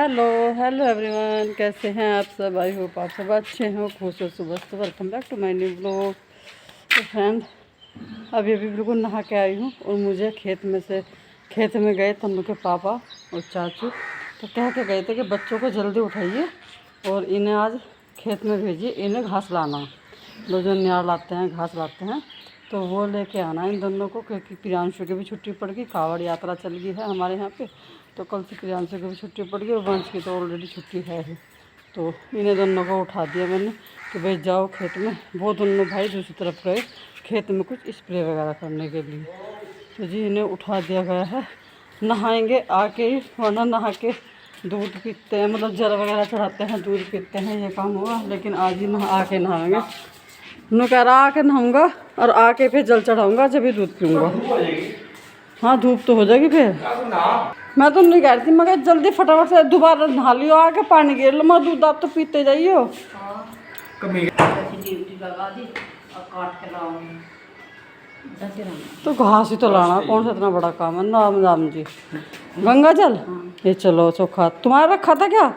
Hello hello everyone, कैसे हैं आप सब? आई होप आप सब अच्छे हो, खुश हो, सुबह तो welcome back to my new blog. तो फ्रेंड, अभी बिल्कुल नहा के आई हूँ और मुझे खेत में गए थे हम लोग के पापा और चाचू। तो कह के गए थे कि बच्चों को जल्दी उठाइए और इन्हें आज खेत में भेजिए, इन्हें घास लाना। लोग जो नियार लाते हैं, घास लाते हैं, तो वो लेके आना इन दोनों को, क्योंकि प्रियांशु की भी छुट्टी पड़ गई। कावड़ यात्रा चल गई है हमारे यहाँ पे, तो कल से प्रियांशु की भी छुट्टी पड़ गई और वंश की तो ऑलरेडी छुट्टी है ही। तो इन्हें दोनों को उठा दिया मैंने कि भाई जाओ खेत में। वो दोनों भाई दूसरी तरफ गए खेत में कुछ स्प्रे वगैरह करने के लिए। तो जी इन्हें उठा दिया गया है। नहाएंगे आके ही, वरना नहा के दूध पीते हैं, मतलब जल वगैरह चढ़ाते हैं, दूध पीते हैं, ये काम हुआ। लेकिन आज ही आके नहाएंगे। नु कह रहा आके नहाऊंगा और आके फिर जल चढ़ाऊंगा, जब भी दूध पीऊँगा। हाँ धूप तो हो जाएगी फिर। मैं तो नहीं कह रही थी, मगर जल्दी फटाफट से दोबारा नहा लियो, आके पानी गिर लो, मगर दूध आप तो पीते जाइयो। तो घास ही तो लाना, कौन सा इतना बड़ा काम है? नाम नाम जी गंगा जल। ये चलो चोखा तुम्हारा रखा था क्या?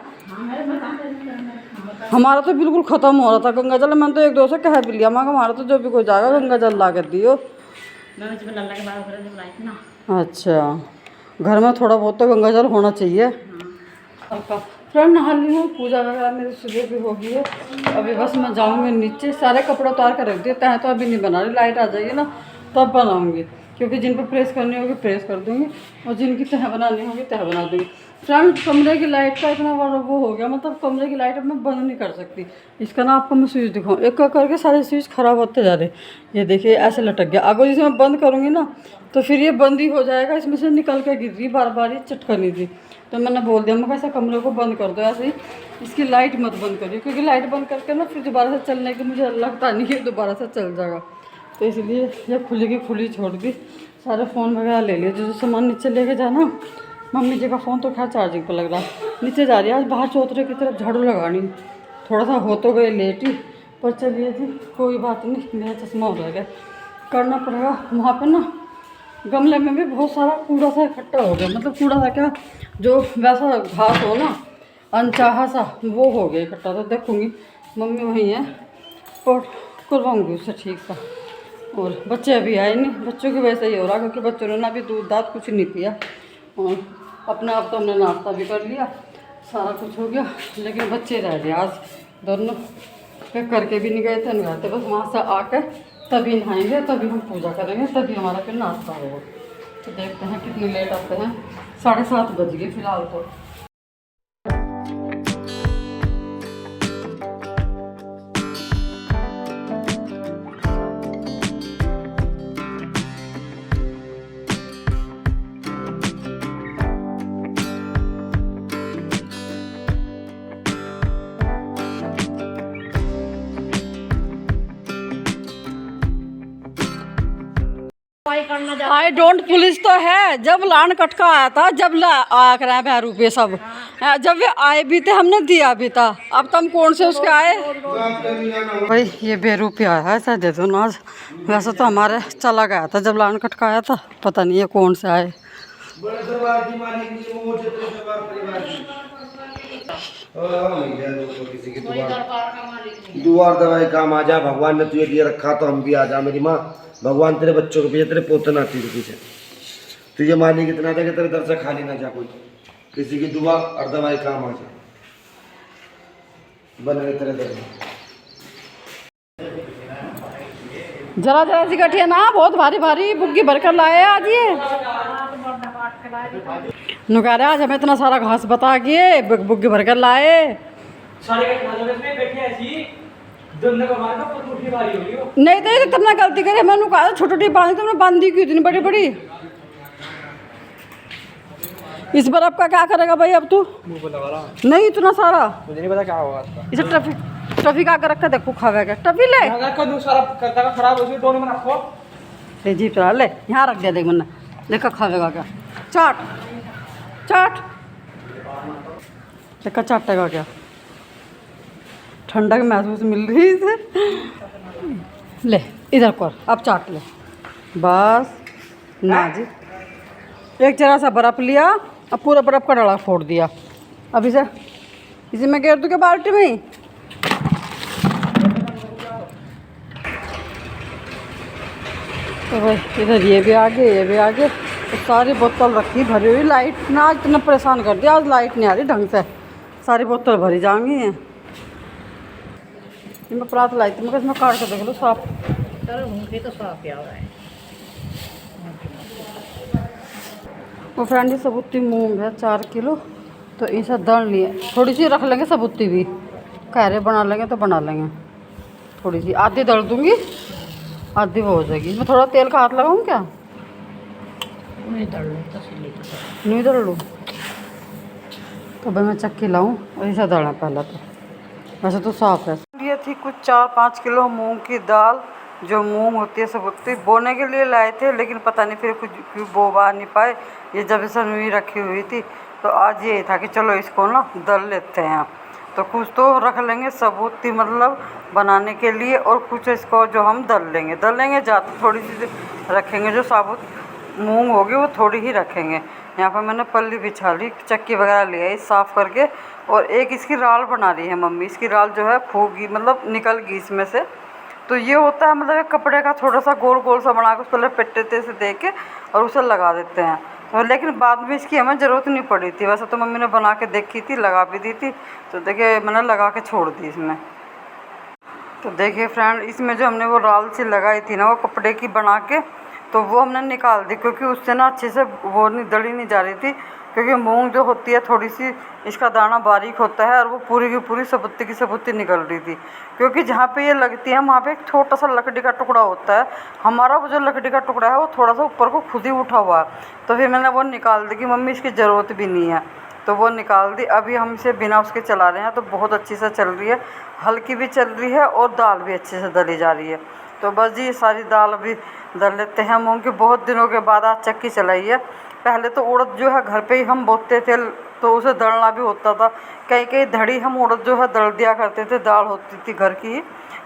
हमारा तो बिल्कुल ख़त्म हो रहा था गंगा जल। मैंने तो एक दो से कह भी लिया, मैं हमारा तो जो भी कोई जाएगा गंगा जल ला कर दियो। अच्छा, घर में थोड़ा बहुत तो गंगा जल होना चाहिए। फ्रेंड नहा ली हूँ, पूजा वगैरह मेरी सुबह भी हो गई है। अभी बस मैं जाऊँगी नीचे, सारे कपड़े उतार कर रख दिए। तह तो अभी नहीं बना रही, लाइट आ जाएगी ना तब बनाऊँगी, क्योंकि जिन पर प्रेस करनी होगी प्रेस कर दूँगी और जिनकी तह बनानी होगी तह बना दूँगी। फ्रेंड कमरे की लाइट का इतना बड़ा वो हो गया, मतलब कमरे की लाइट अब मैं बंद नहीं कर सकती। इसका ना आपको मैं स्विच दिखाऊँ, एक एक करके सारे स्विच ख़राब होते जा रहे। ये देखिए ऐसे लटक गया। अगर इसे मैं बंद करूँगी ना तो फिर ये बंद ही हो जाएगा, इसमें से निकल के गिर रही बार बार, ये चटकनी थी। तो मैंने बोल दिया, मैं ऐसा कमरे को बंद कर दो ऐसे ही, इसकी लाइट मत बंद करिए, क्योंकि लाइट बंद करके ना फिर दोबारा से चलने की मुझे लगता नहीं है दोबारा से चल जाएगा। तो इसलिए जब खुली की खुली छोड़ दी। सारे फ़ोन वगैरह ले लिए, जो सामान नीचे लेके जाना। मम्मी जी का फ़ोन तो खैर चार्जिंग पर लग रहा है, नीचे जा रही है। आज बाहर चौतरे की तरफ झाड़ू लगानी, थोड़ा सा हो तो गए लेट ही, पर चलिए जी कोई बात नहीं, मेरा चश्मा हो गया, करना पड़ेगा। वहाँ पे ना गमले में भी बहुत सारा कूड़ा सा इकट्ठा हो गया, मतलब कूड़ा सा क्या, जो वैसा घास हो ना अनचाहा सा, वो हो गया इकट्ठा। तो देखूँगी मम्मी वहीं है और करवाऊँगी उससे ठीक सा। और बच्चे अभी आए नहीं, बच्चों की वजह से ही हो रहा, क्योंकि बच्चों ने ना अभी दूध दाद कुछ नहीं पिया। और अपने आप तो हमने नाश्ता भी कर लिया, सारा कुछ हो गया, लेकिन बच्चे रह गए आज दोनों। फिर करके भी नहीं गए थे, नहीं गए थे, बस वहाँ से आकर तभी नहाएंगे, तभी हम पूजा करेंगे, तभी हमारा फिर नाश्ता होगा। तो देखते हैं कितनी लेट आते हैं। 7:30 बज गए फिलहाल तो। आई डोंट पुलिस तो है, जब लान कटका आया था, जब आकर आए 20 रुपये सब, जब वे आए भी थे हमने दिया भी था। अब तुम कौन से उसके आए भाई? ये 20 रुपये आया है, ऐसा दे दो ना। आज वैसे तो हमारे चला गया था जब लान कटका आया था, पता नहीं है कौन से आए। दुआर दवाई काम आ जा, भगवान ने तुझे दिया रखा तो हम भी आ जा। मेरी माँ, भगवान तेरे बच्चों के पीछे, तेरे पोते नाती के पीछे, तुझे मालिक इतना दे कि तेरे दर से खाली ना जा कोई, किसी की दुआ और दवाई काम आ जा, बन रहे तेरे दर में। जरा जरा सी गठिया ना, बहुत भारी भारी बुग्गी भरकर लाए आज। ये नुकारे आज हमें इतना सारा घास बता के बुग्गी भरकर लाए। नहीं तो तुमने गलती करी, मैंने कहा छोटी बांधी, तुमने बांधी क्यों इतनी बड़ी बड़ी? इस बार आपका क्या करेगा भाई? अब तू नहीं इतना सारा, मुझे नहीं पता क्या होगा इसे। टफी का रखा देखो, खावेगा टफी ले जी, चला ले यहाँ रख दिया, देख मैंने देखा खावेगा क्या। चाट चाट देखा, चाटेगा क्या? ठंडक महसूस मिल रही है इसे। ले इधर कर, अब चाट ले बस ना जी। एक जरा सा बर्फ़ लिया, अब पूरा बर्फ़ का डला फोड़ दिया। अब इसे मैं घेर दूँ क्या बाल्टी में ही? तो भाई इधर ये भी आ गए तो सारी बोतल रखी भरी हुई। लाइट ना आज इतना परेशान कर दिया, आज लाइट नहीं आ रही ढंग से, सारी बोतल भरी जाएंगी हैं। मैं परात लाई थी, मैं इसमें काट के देख लो साफ। चलो मुझे तो साफ क्या हो रहा है। वो फ्रेंड ये सबूती मूंग है 4 किलो, तो इसे दल लिए, थोड़ी सी रख लेंगे सबूती भी, कहरे बना लेंगे तो बना लेंगे। थोड़ी सी आधी दल दूँगी, आधी वो हो जाएगी। मैं थोड़ा तेल का हाथ लगाऊँ क्या? नहीं दल लो तसली तो नहीं दल लूँ तो भाई मैं चक्की लाऊँ और इसे दलना पहले तो। वैसे तो साफ़ है। ये थी कुछ 4-5 किलो मूंग की दाल, जो मूंग होती है सबूती, बोने के लिए लाए थे, लेकिन पता नहीं फिर कुछ क्यों बो नहीं पाए। ये जब से नुई रखी हुई थी, तो आज ये था कि चलो इसको ना दल लेते हैं। तो कुछ तो रख लेंगे सबूती मतलब बनाने के लिए, और कुछ इसको जो हम दल लेंगे ज़्यादा थोड़ी सी रखेंगे। जो साबुत मूंग होगी वो थोड़ी ही रखेंगे। यहाँ पर मैंने पल्ली बिछा ली, चक्की वगैरह ले आई साफ़ करके, और एक इसकी राल बना रही है मम्मी। इसकी राल जो है फूकी मतलब निकल गई इसमें से। तो ये होता है मतलब एक कपड़े का थोड़ा सा गोल गोल सा बना के उस पर लपेटते से दे के और उसे लगा देते हैं। तो लेकिन बाद में इसकी हमें ज़रूरत नहीं पड़ी थी। वैसे तो मम्मी ने बना के देखी थी, लगा भी दी थी, तो देखिए मैंने लगा के छोड़ दी इसमें। तो देखिए फ्रेंड, इसमें जो हमने वो राल सी लगाई थी ना वो कपड़े की बना के, तो वो हमने निकाल दी, क्योंकि उससे ना अच्छे से वो नहीं दली नहीं जा रही थी। क्योंकि मूंग जो होती है थोड़ी सी इसका दाना बारीक होता है, और वो पूरी की पूरी सबूती की सबूती निकल रही थी। क्योंकि जहाँ पे ये लगती है वहाँ पे एक छोटा सा लकड़ी का टुकड़ा होता है। हमारा वो जो लकड़ी का टुकड़ा है वो थोड़ा सा ऊपर को खुद ही उठा हुआ है। तो फिर मैंने वो निकाल दी कि मम्मी इसकी ज़रूरत भी नहीं है, तो वो निकाल दी। अभी हम इसे बिना उसके चला रहे हैं, तो बहुत अच्छी से चल रही है, हल्की भी चल रही है और दाल भी अच्छे से दली जा रही है। तो बस जी सारी दाल अभी दल लेते हैं। मूंग की बहुत दिनों के बाद आज चक्की चलाई है। पहले तो उड़द जो है घर पे ही हम बोते थे, तो उसे दलना भी होता था। कई कई धड़ी हम उड़द जो है दल दिया करते थे, दाल होती थी घर की ही।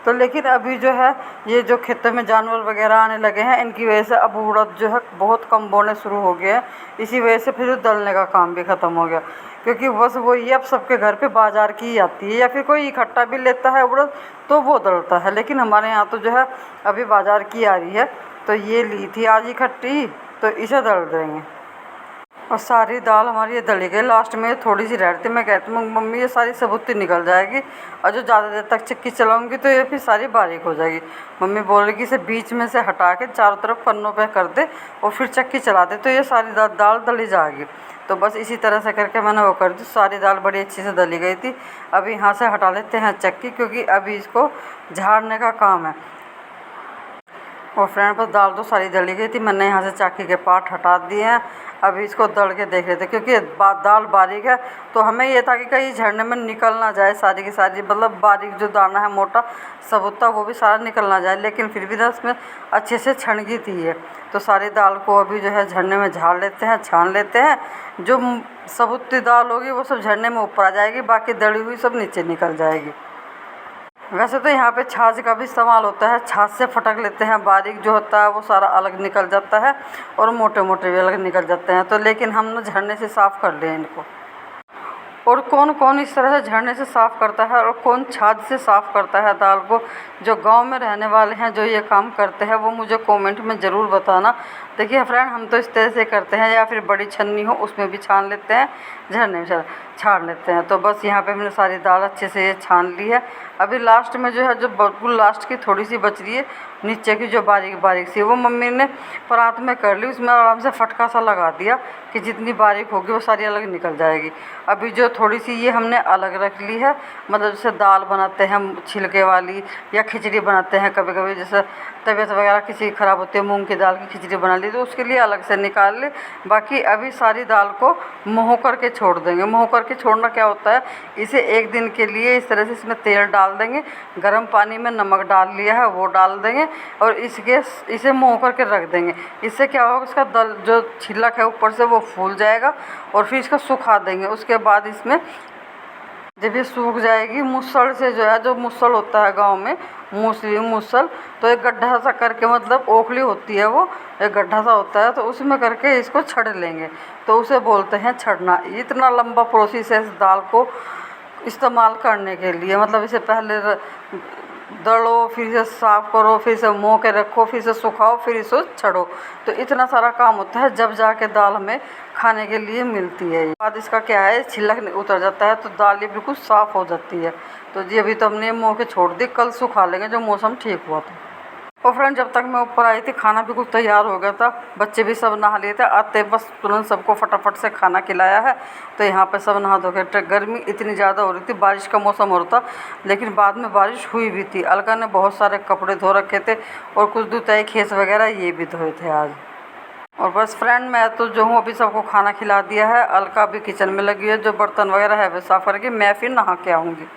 तो लेकिन अभी जो है ये जो खेतों में जानवर वगैरह आने लगे हैं, इनकी वजह से अब उड़द जो है बहुत कम बोने शुरू हो गए हैं। इसी वजह से फिर दलने का काम भी ख़त्म हो गया, क्योंकि बस वही अब सबके घर पे बाज़ार की ही आती है, या फिर कोई इकट्ठा भी लेता है उड़द तो वो दलता है। लेकिन हमारे यहाँ तो जो है अभी बाज़ार की आ रही है। तो ये ली थी आज इकट्ठी, तो इसे दल देंगे। और सारी दाल हमारी ये दली गई। लास्ट में थोड़ी सी रहती, मैं कहती हूँ मम्मी ये सारी सबूती निकल जाएगी, और जो ज़्यादा देर तक चक्की चलाऊँगी तो ये फिर सारी बारीक हो जाएगी। मम्मी बोल रही कि इसे बीच में से हटा के चारों तरफ पन्नों पे कर दे और फिर चक्की चला दे, तो ये सारी दाल दली जाएगी। तो बस इसी तरह से करके मैंने वो कर दी। सारी दाल बड़ी अच्छी से दली गई थी। अभी यहाँ से हटा लेते हैं चक्की, क्योंकि अभी इसको झाड़ने का काम है। और फ्रेंड बस दाल तो सारी दली गई थी, मैंने यहाँ से चाकी के पार्ट हटा दिए हैं। अभी इसको दल के देख रहे थे, क्योंकि दाल बारीक है, तो हमें ये था कि कहीं झड़ने में निकल ना जाए सारी की सारी, मतलब बारीक जो दाना है मोटा सबूता वो भी सारा निकल ना जाए। लेकिन फिर भी ना इसमें अच्छे से छनगी थी ये। तो सारी दाल को अभी जो है झड़ने में झाड़ लेते हैं, छान लेते हैं। जो सबूती दाल होगी वो सब झड़ने में ऊपर आ जाएगी, बाकी दली हुई सब नीचे निकल जाएगी। वैसे तो यहाँ पे छाछ का भी इस्तेमाल होता है, छाछ से फटक लेते हैं, बारीक जो होता है वो सारा अलग निकल जाता है और मोटे मोटे भी अलग निकल जाते हैं। तो लेकिन हम ना झड़ने से साफ़ कर लें इनको। और कौन कौन इस तरह से झड़ने से साफ़ करता है और कौन छाछ से साफ़ करता है दाल को, जो गांव में रहने वाले हैं जो ये काम करते हैं, वो मुझे कमेंट में ज़रूर बताना। देखिए फ्रेंड, हम तो इस तरह से करते हैं, या फिर बड़ी छन्नी हो उसमें भी छान लेते हैं, झड़ने में छाड़ लेते हैं। तो बस यहाँ पे मैंने सारी दाल अच्छे से ये छान ली है। अभी लास्ट में जो है, जो बिल्कुल लास्ट की थोड़ी सी बच रही है नीचे की जो बारीक बारीक सी, वो मम्मी ने परात में कर ली। उसमें आराम से फटका सा लगा दिया कि जितनी बारीक होगी वो सारी अलग निकल जाएगी। अभी जो थोड़ी सी ये हमने अलग रख ली है, मतलब जैसे दाल बनाते हैं छिलके वाली, या खिचड़ी बनाते हैं कभी कभी, जैसे तबीयत वगैरह किसी ख़राब होती है, मूंग की दाल की खिचड़ी बना ली तो उसके लिए अलग से निकाल ले। बाकी अभी सारी दाल को मोह करके छोड़ देंगे। मोह करके छोड़ना क्या होता है, इसे एक दिन के लिए इस तरह से इसमें तेल डाल देंगे, गर्म पानी में नमक डाल लिया है वो डाल देंगे, और इसे मोह करके रख देंगे। इससे क्या होगा, इसका दल जो छिलक है ऊपर से वो फूल जाएगा, और फिर इसको सुखा देंगे। उसके बाद इसमें जब ये सूख जाएगी मुसल से जो है, जो मुसल होता है गांव में, मूसली मुसल, तो एक गड्ढा सा करके, मतलब ओखली होती है वो, एक गड्ढा सा होता है, तो उसमें करके इसको छड़ लेंगे, तो उसे बोलते हैं छड़ना। इतना लंबा प्रोसेस है इस दाल को इस्तेमाल करने के लिए, मतलब इसे पहले दड़ो, फिर इसे साफ़ करो, फिर इसे मोह के रखो, फिर इसे सुखाओ, फिर इसे छड़ो, तो इतना सारा काम होता है, जब जाके दाल हमें खाने के लिए मिलती है। बाद इसका क्या है, छिलक उतर जाता है, तो दाल ये बिल्कुल साफ़ हो जाती है। तो जी अभी तो हमने मोह के छोड़ दी, कल सुखा लेंगे जब मौसम ठीक हुआ तो। और फ्रेंड जब तक मैं ऊपर आई थी खाना भी कुछ तैयार हो गया था, बच्चे भी सब नहा लिए थे, आते बस तुरंत सबको फटाफट से खाना खिलाया है। तो यहाँ पे सब नहा धो के, गर्मी इतनी ज़्यादा हो रही थी, बारिश का मौसम हो रहा था, लेकिन बाद में बारिश हुई भी थी। अलका ने बहुत सारे कपड़े धो रखे थे और कुछ दुताई खेस वगैरह ये भी धोए थे आज। और बस फ्रेंड मैं तो जो हूँ अभी सबको खाना खिला दिया है, अलका भी किचन में लगी है, जो बर्तन वगैरह है वे साफ़ करके मैं फिर नहा के आऊँगी।